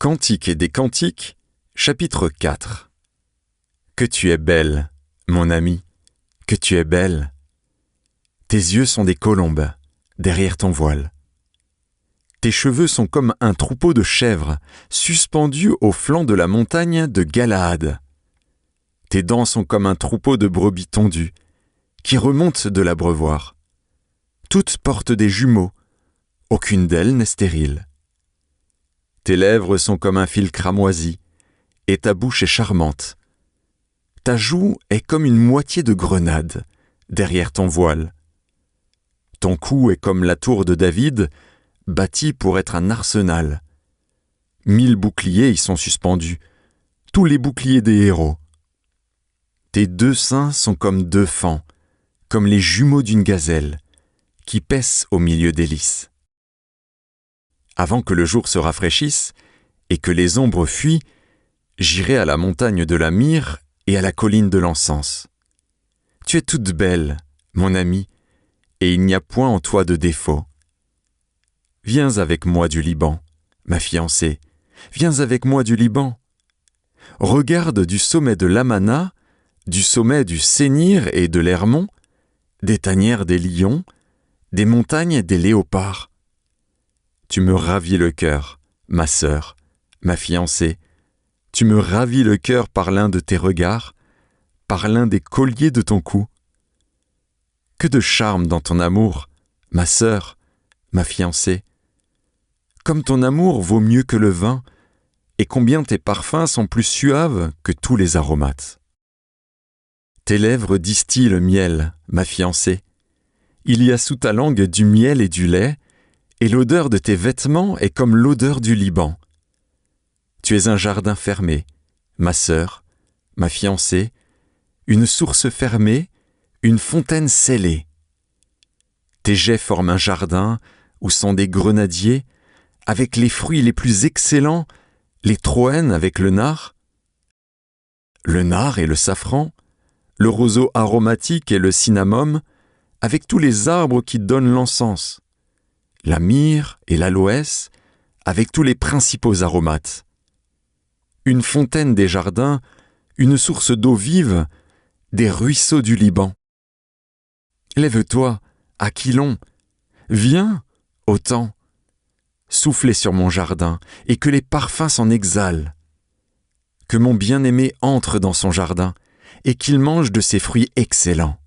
Cantique des Cantiques, chapitre 4. Que tu es belle, mon ami, que tu es belle. Tes yeux sont des colombes, derrière ton voile. Tes cheveux sont comme un troupeau de chèvres, suspendus au flanc de la montagne de Galaad. Tes dents sont comme un troupeau de brebis tondues, qui remontent de l'abreuvoir. Toutes portent des jumeaux, aucune d'elles n'est stérile. Tes lèvres sont comme un fil cramoisi, et ta bouche est charmante. Ta joue est comme une moitié de grenade, derrière ton voile. Ton cou est comme la tour de David, bâtie pour être un arsenal. 1000 boucliers y sont suspendus, tous les boucliers des héros. Tes 2 seins sont comme 2 faons, comme les jumeaux d'une gazelle, qui paissent au milieu des lys. Avant que le jour se rafraîchisse et que les ombres fuient, j'irai à la montagne de la myrrhe et à la colline de l'encens. Tu es toute belle, mon ami, et il n'y a point en toi de défaut. Viens avec moi du Liban, ma fiancée, viens avec moi du Liban. Regarde du sommet de l'Amana, du sommet du Sénir et de l'Hermon, des tanières des lions, des montagnes des léopards. Tu me ravis le cœur, ma sœur, ma fiancée. Tu me ravis le cœur par l'un de tes regards, par l'un des colliers de ton cou. Que de charme dans ton amour, ma sœur, ma fiancée. Comme ton amour vaut mieux que le vin, et combien tes parfums sont plus suaves que tous les aromates. Tes lèvres distillent le miel, ma fiancée. Il y a sous ta langue du miel et du lait, et l'odeur de tes vêtements est comme l'odeur du Liban. Tu es un jardin fermé, ma sœur, ma fiancée, une source fermée, une fontaine scellée. Tes jets forment un jardin où sont des grenadiers, avec les fruits les plus excellents, les troènes avec le nard et le safran, le roseau aromatique et le cinnamome, avec tous les arbres qui donnent l'encens, la myrrhe et l'aloès, avec tous les principaux aromates. Une fontaine des jardins, une source d'eau vive, des ruisseaux du Liban. Lève-toi, Aquilon, viens, autant, soufflez sur mon jardin, et que les parfums s'en exhalent. Que mon bien-aimé entre dans son jardin, et qu'il mange de ses fruits excellents.